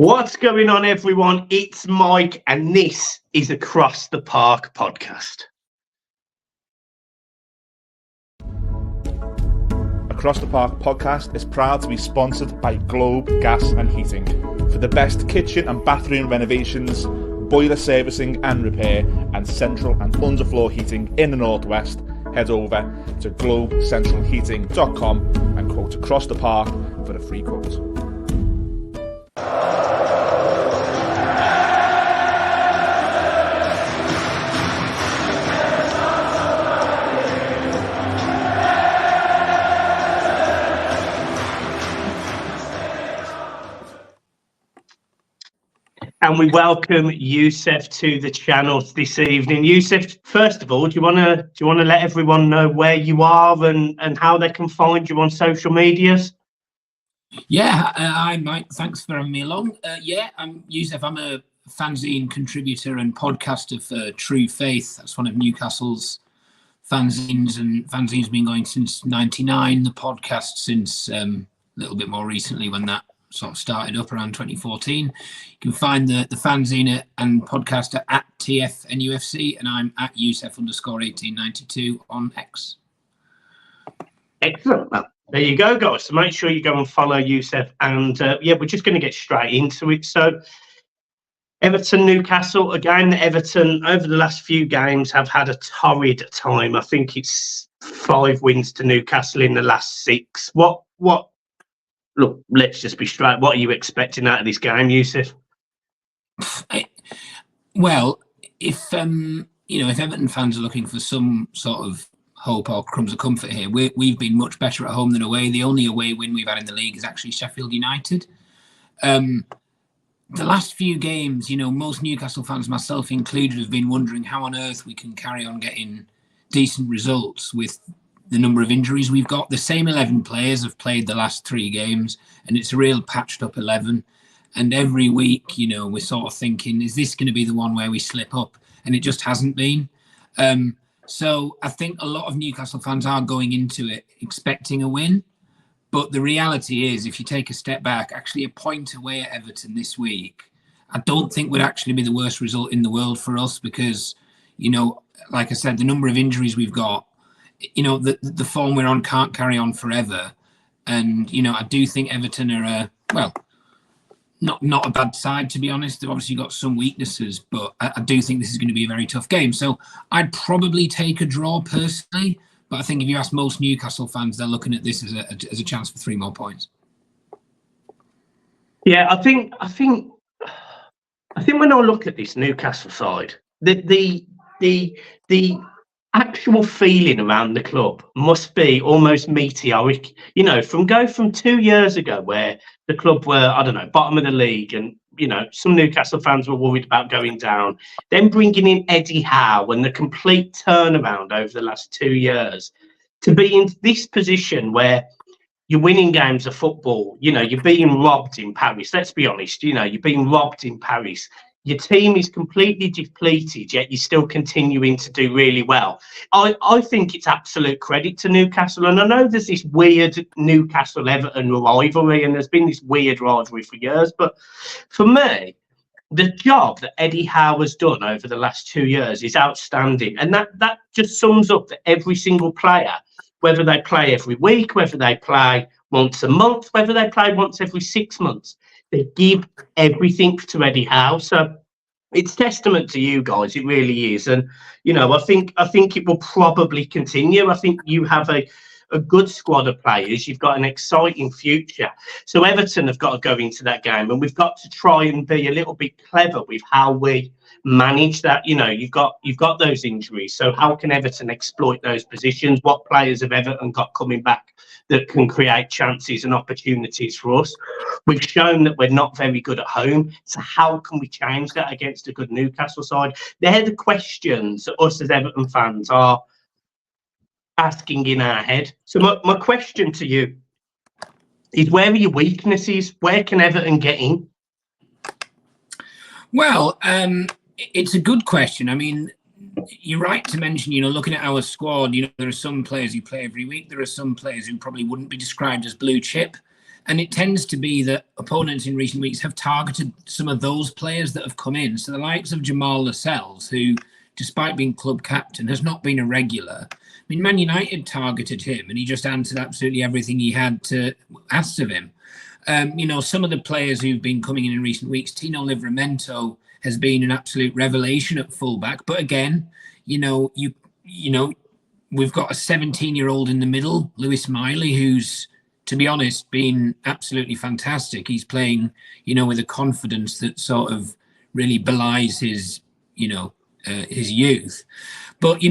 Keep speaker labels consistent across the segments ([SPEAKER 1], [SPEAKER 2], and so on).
[SPEAKER 1] What's going on, everyone? It's Mike, and this is Across the Park podcast.
[SPEAKER 2] Across the Park podcast is proud to be sponsored by Globe Gas and Heating. For the best kitchen and bathroom renovations, boiler servicing and repair, and central and underfloor heating in the Northwest, head over to globecentralheating.com and quote Across the Park for a free quote.
[SPEAKER 1] And we welcome Yousef to the channel this evening. Yousef, first of all, do you want to let everyone know where you are and how they can find you on social medias?
[SPEAKER 3] Yeah, hi Mike. Thanks for having me along. I'm Yousef. I'm a fanzine contributor and podcaster for True Faith. That's one of Newcastle's fanzines, and fanzine's been going since '99. The podcast since a little bit more recently, when that sort of started up around 2014. You can find the fanzine and podcaster at TFNUFC, and I'm at Yousef_1892 on X.
[SPEAKER 1] Excellent. Well, there you go, guys. So make sure you go and follow Yousef. And we're just going to get straight into it. So Everton, Newcastle, again, Everton over the last few games have had a torrid time. I think it's 5 wins to Newcastle in the last 6. Look, let's just be straight. What are you expecting out of this game, Yousef?
[SPEAKER 3] Well, if Everton fans are looking for some sort of hope or crumbs of comfort here, we've been much better at home than away. The only away win we've had in the league is actually Sheffield United. The last few games, most Newcastle fans, myself included, have been wondering how on earth we can carry on getting decent results with the number of injuries we've got. The same 11 players have played the last 3 games, and it's a real patched up 11. And every week, we're sort of thinking, is this going to be the one where we slip up? And it just hasn't been. So I think a lot of Newcastle fans are going into it expecting a win. But the reality is, if you take a step back, actually a point away at Everton this week, I don't think would actually be the worst result in the world for us, because, like I said, the number of injuries we've got, the form we're on can't carry on forever. And, I do think Everton are, not a bad side, to be honest. They've obviously got some weaknesses, but I do think this is going to be a very tough game. So I'd probably take a draw personally, but I think if you ask most Newcastle fans, they're looking at this as a chance for 3 more points.
[SPEAKER 1] Yeah, I think when I look at this Newcastle side, the actual feeling around the club must be almost meteoric. From 2 years ago, where the club were, bottom of the league, and some Newcastle fans were worried about going down. Then bringing in Eddie Howe and the complete turnaround over the last 2 years to be in this position where you're winning games of football. You're being robbed in Paris. Let's be honest. You're being robbed in Paris. Your team is completely depleted, yet you're still continuing to do really well. I think it's absolute credit to Newcastle. And I know there's this weird Newcastle-Everton rivalry, and there's been this weird rivalry for years. But for me, the job that Eddie Howe has done over the last 2 years is outstanding. And that just sums up that every single player, whether they play every week, whether they play once a month, whether they play once every 6 months, they give everything to Eddie Howe. So it's testament to you guys. It really is. And, I think it will probably continue. I think you have a good squad of players. You've got an exciting future. So Everton have got to go into that game, and we've got to try and be a little bit clever with how we manage that. You've got those injuries. So how can Everton exploit those positions? What players have Everton got coming back that can create chances and opportunities for us? We've shown that we're not very good at home. So how can we change that against a good Newcastle side? They're the questions that us as Everton fans are asking in our head. So my question to you is, where are your weaknesses? Where can Everton get in?
[SPEAKER 3] Well, it's a good question. I mean, you're right to mention, looking at our squad, there are some players who play every week. There are some players who probably wouldn't be described as blue chip. And it tends to be that opponents in recent weeks have targeted some of those players that have come in. So the likes of Jamal Lascelles, who, despite being club captain, has not been a regular. I mean, Man United targeted him and he just answered absolutely everything he had to ask of him. Some of the players who've been coming in recent weeks, Tino Livramento has been an absolute revelation at fullback. But again, we've got a 17-year-old in the middle, Lewis Miley, who's, to be honest, been absolutely fantastic. He's playing, with a confidence that sort of really belies his youth. But,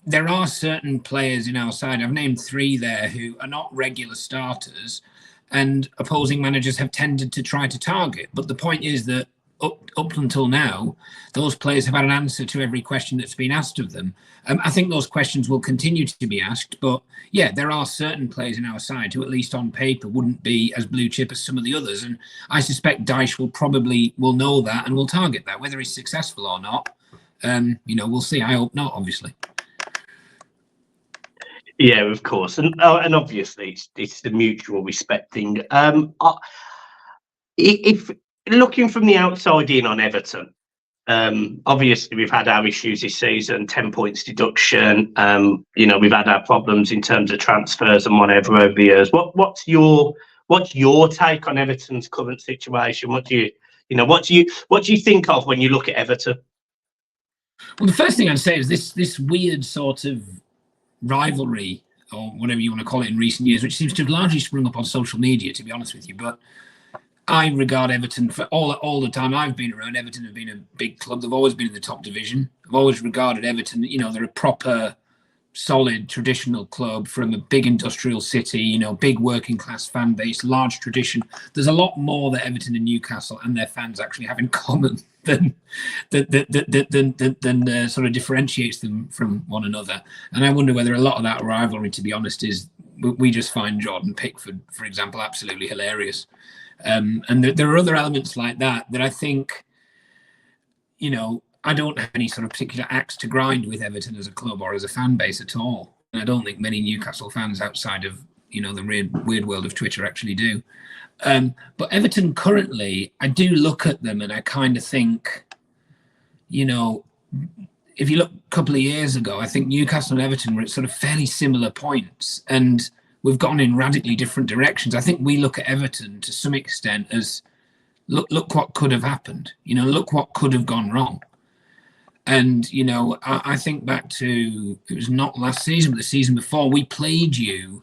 [SPEAKER 3] there are certain players in our side, I've named 3 there, who are not regular starters and opposing managers have tended to try to target. But the point is that up until now, those players have had an answer to every question that's been asked of them. I think those questions will continue to be asked, but yeah, there are certain players in our side who, at least on paper, wouldn't be as blue chip as some of the others. And I suspect Dyche will know that and will target that. Whether he's successful or not, we'll see. I hope not, obviously.
[SPEAKER 1] Yeah, of course, and obviously it's the mutual respect thing. If looking from the outside in on Everton, obviously we've had our issues this season, 10 points deduction. We've had our problems in terms of transfers and whatever over the years. What's your take on Everton's current situation? What do you think of when you look at Everton?
[SPEAKER 3] Well, the first thing I'd say is this weird sort of rivalry, or whatever you want to call it, in recent years, which seems to have largely sprung up on social media, to be honest with you. But I regard Everton, for all the time I've been around, Everton have been a big club. They've always been in the top division. I've always regarded Everton, they're a proper, solid, traditional club from a big industrial city, big working class fan base, large tradition. There's a lot more that Everton and Newcastle and their fans actually have in common than sort of differentiates them from one another. And I wonder whether a lot of that rivalry, to be honest, is we just find Jordan Pickford, for example, absolutely hilarious. And there are other elements like that I think, I don't have any sort of particular axe to grind with Everton as a club or as a fan base at all. And I don't think many Newcastle fans outside of, the weird world of Twitter actually do. But Everton currently, I do look at them and I kind of think, if you look a couple of years ago, I think Newcastle and Everton were at sort of fairly similar points. And we've gone in radically different directions. I think we look at Everton to some extent as, look what could have happened. Look what could have gone wrong. And, I think back to, it was not last season, but the season before, we played you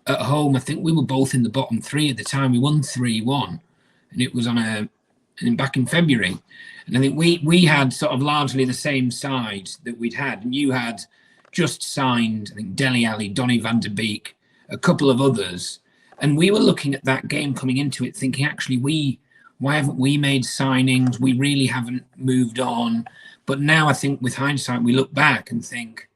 [SPEAKER 3] at home. I think we were both in the bottom 3 at the time. We won 3-1, and it was back in February. And I think we had sort of largely the same side that we'd had. And you had just signed, I think, Dele Alli, Donny van der Beek, a couple of others. And we were looking at that game coming into it thinking, actually, why haven't we made signings? We really haven't moved on. But now I think with hindsight, we look back and think,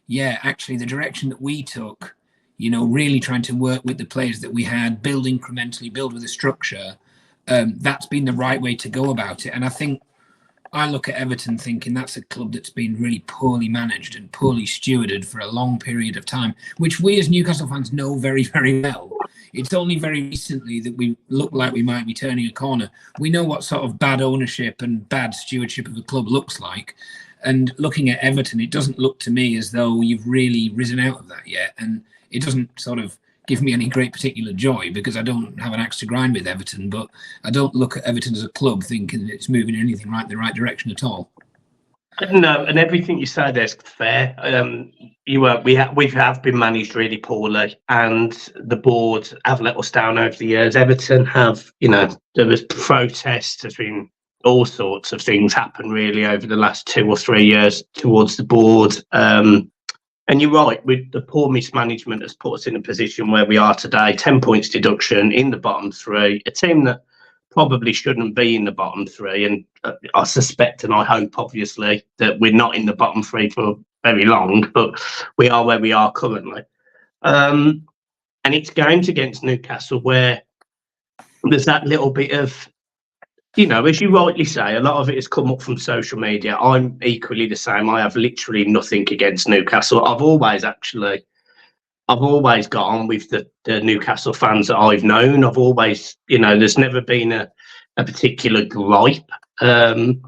[SPEAKER 3] yeah, actually the direction that we took, really trying to work with the players that we had, build incrementally, build with a structure, that's been the right way to go about it. And I think I look at Everton thinking that's a club that's been really poorly managed and poorly stewarded for a long period of time, which we as Newcastle fans know very, very well. It's only very recently that we look like we might be turning a corner. We know what sort of bad ownership and bad stewardship of a club looks like. And looking at Everton, it doesn't look to me as though you've really risen out of that yet. And it doesn't sort of give me any great particular joy because I don't have an axe to grind with Everton, but I don't look at Everton as a club thinking it's moving in anything the right direction at all.
[SPEAKER 1] No, and everything you say there's fair. We have been managed really poorly, and the board have let us down over the years. Everton have, there was protests. There's been all sorts of things happen really over the last 2 or 3 years towards the board. And you're right, with the poor mismanagement has put us in a position where we are today. 10 points deduction in the bottom 3. A team that probably shouldn't be in the bottom 3, and I suspect and I hope obviously that we're not in the bottom 3 for very long, but we are where we are currently. And it's games against Newcastle where there's that little bit of, as you rightly say, a lot of it has come up from social media. I'm equally the same. I have literally nothing against Newcastle. I've always actually I've always got on with the Newcastle fans that I've known. I've always, there's never been a particular gripe. And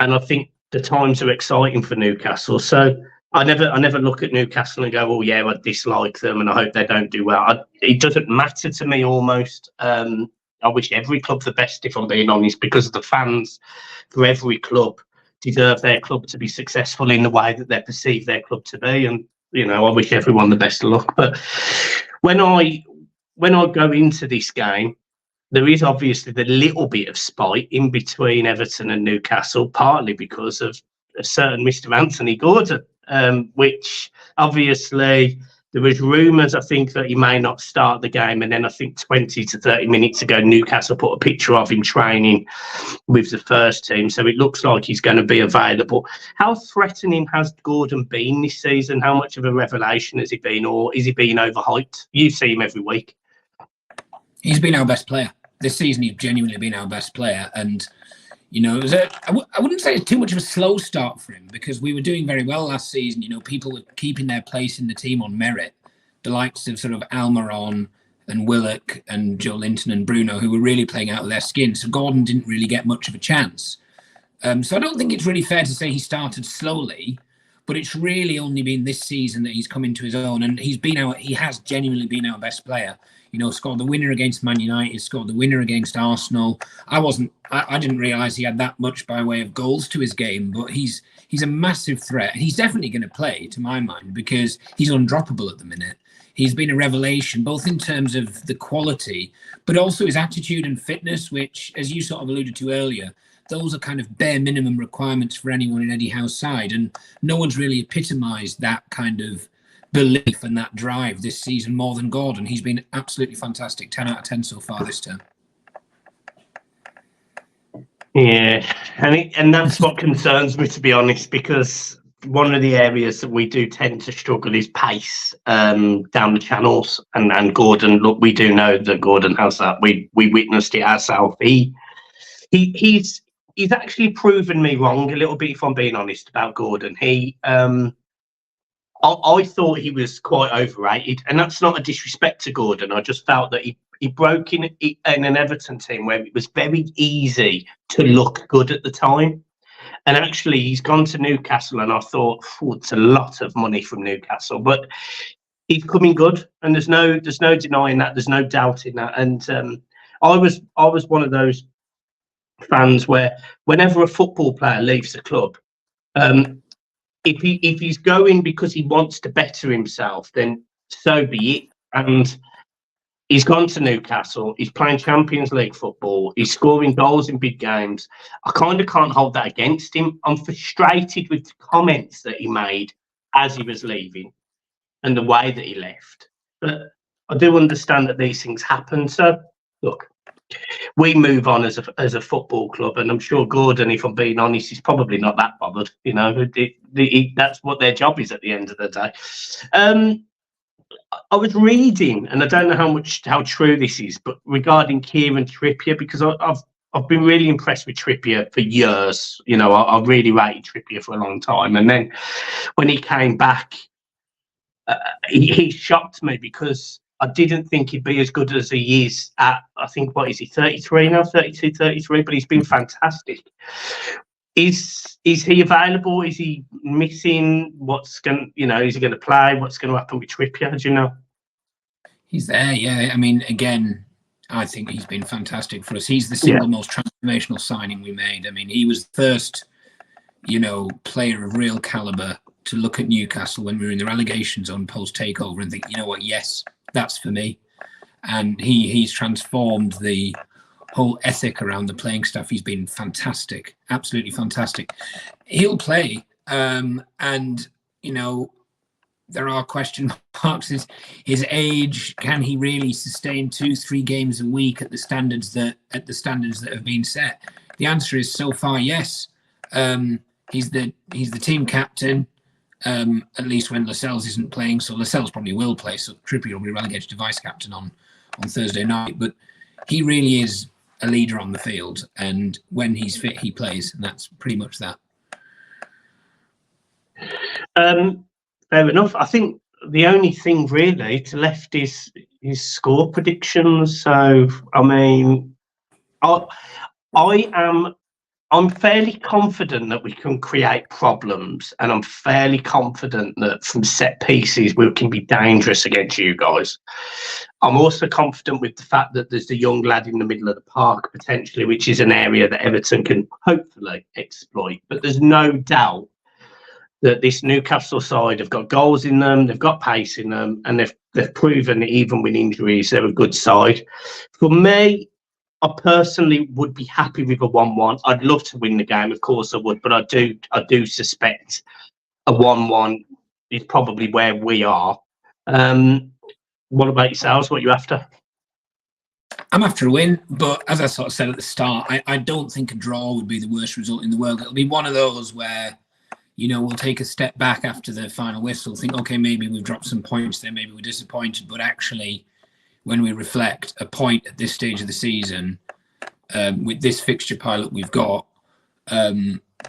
[SPEAKER 1] I think the times are exciting for Newcastle. So I never look at Newcastle and go, oh yeah, I dislike them and I hope they don't do well. It doesn't matter to me almost. I wish every club the best, if I'm being honest, because the fans for every club deserve their club to be successful in the way that they perceive their club to be. And I wish everyone the best of luck. But when I go into this game, there is obviously the little bit of spite in between Everton and Newcastle, partly because of a certain Mr. Anthony Gordon, which obviously there was rumours, I think, that he may not start the game. And then I think 20 to 30 minutes ago, Newcastle put a picture of him training with the first team. So it looks like he's going to be available. How threatening has Gordon been this season? How much of a revelation has he been, or is he being overhyped? You see him every week.
[SPEAKER 3] He's been our best player. This season, he's genuinely been our best player. And, it was I wouldn't say it's too much of a slow start for him, because we were doing very well last season. People were keeping their place in the team on merit. The likes of sort of Almiron and Willock and Joe Linton and Bruno, who were really playing out of their skin. So Gordon didn't really get much of a chance. So I don't think it's really fair to say he started slowly, but it's really only been this season that he's come into his own, and he has genuinely been our best player. Scored the winner against Man United, scored the winner against Arsenal. I didn't realise he had that much by way of goals to his game, but he's a massive threat. He's definitely going to play, to my mind, because he's undroppable at the minute. He's been a revelation, both in terms of the quality, but also his attitude and fitness, which, as you sort of alluded to earlier, those are kind of bare minimum requirements for anyone in Eddie Howe's side. And no one's really epitomised that kind of belief and that drive this season more than Gordon. He's been absolutely fantastic. 10 out of 10 so far this term.
[SPEAKER 1] Yeah, and that's what concerns me, to be honest, because one of the areas that we do tend to struggle is pace down the channels. And Gordon, look, we do know that Gordon has that. We witnessed it ourselves. He's actually proven me wrong a little bit, if I'm being honest, about Gordon. I thought he was quite overrated, and that's not a disrespect to Gordon. I just felt that he broke in an Everton team where it was very easy to look good at the time. And actually, he's gone to Newcastle, and I thought, it's a lot of money from Newcastle, but he's coming good, and there's no denying that. There's no doubting that. And I was one of those fans where whenever a football player leaves the club, if he's going because he wants to better himself, then so be it. And he's gone to Newcastle. He's playing Champions League football. He's scoring goals in big games. I kind of can't hold that against him. I'm frustrated with the comments that he made as he was leaving and the way that he left. But I do understand that these things happen. So, look, we move on as a football club, and I'm sure Gordon, if I'm being honest, is probably not that bothered. That's what their job is at the end of the day. I was reading, and I don't know how true this is, but regarding Kieran Trippier, because I've been really impressed with Trippier for years. I really rated Trippier for a long time, and then when he came back, he shocked me, because I didn't think he'd be as good as he is at, I think, what is he, 33 now, 32, 33, but he's been fantastic. Is he available? Is he missing? Is he going to play? What's going to happen with Trippier? Do you know?
[SPEAKER 3] He's there, yeah. I mean, again, I think he's been fantastic for us. He's the single most transformational signing we made. I mean, he was the first, player of real calibre to look at Newcastle when we were in the relegation zone post-takeover and think, you know what, yes, that's for me. And he's transformed the whole ethic around the playing staff. He's been fantastic, absolutely fantastic. He'll play, and there are question marks. His age, can he really sustain 2-3 games a week at the standards that have been set? The answer is so far yes. He's the team captain. At least when Lascelles isn't playing, so Lascelles probably will play, so Trippier will be relegated to vice captain on Thursday night. But he really is a leader on the field, and when he's fit, he plays, and that's pretty much that.
[SPEAKER 1] Fair enough. I think the only thing really left is score predictions. So I mean, I'm fairly confident that we can create problems, and I'm fairly confident that from set pieces we can be dangerous against you guys. I'm also confident with the fact that there's the young lad in the middle of the park potentially, which is an area that Everton can hopefully exploit. But there's no doubt that this Newcastle side have got goals in them, they've got pace in them, and they've proven that even with injuries, they're a good side. For me, I personally would be happy with a 1-1. I'd love to win the game, of course I would, but I do suspect a 1-1 is probably where we are. What about yourselves? What are you after?
[SPEAKER 3] I'm after a win, but as I sort of said at the start, I don't think a draw would be the worst result in the world. It'll be one of those where, you know, we'll take a step back after the final whistle, think, okay, maybe we've dropped some points there, maybe we're disappointed, but actually, when we reflect, a point at this stage of the season, with this fixture pilot we've got,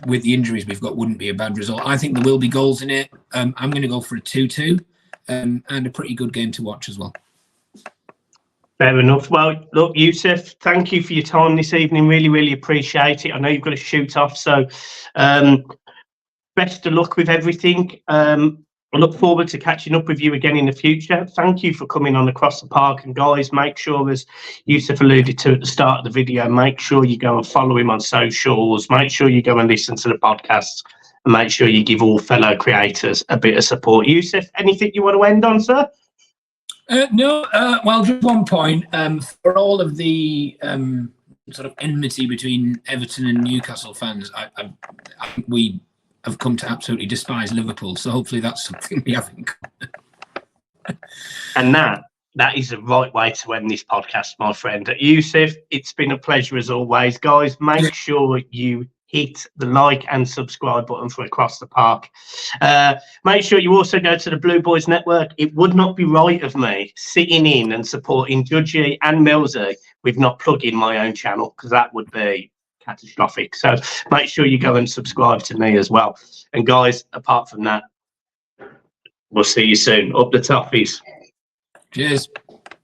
[SPEAKER 3] with the injuries we've got, wouldn't be a bad result. I think there will be goals in it. I'm going to go for a 2-2, and a pretty good game to watch as well.
[SPEAKER 1] Fair enough. Well, look, Yousef, thank you for your time this evening. Really, really appreciate it. I know you've got to shoot off, so best of luck with everything. I look forward to catching up with you again in the future. Thank you for coming on Across the Park. And guys, make sure, as Yousef alluded to at the start of the video, make sure you go and follow him on socials. Make sure you go and listen to the podcast, and make sure you give all fellow creators a bit of support. Yousef, anything you want to end on, sir?
[SPEAKER 3] No, well, just one point. For all of the sort of enmity between Everton and Newcastle fans, we have come to absolutely despise Liverpool. So hopefully that's something we have in common.
[SPEAKER 1] And that is the right way to end this podcast, my friend. Yousef, it's been a pleasure as always. Guys, make sure you hit the like and subscribe button for Across the Park. Make sure you also go to the Blue Boys Network. It would not be right of me sitting in and supporting Judgy and Millsy with not plugging my own channel, because that would be catastrophic. So make sure you go and subscribe to me as well. And guys, apart from that, we'll see you soon. Up the toffees.
[SPEAKER 3] Cheers.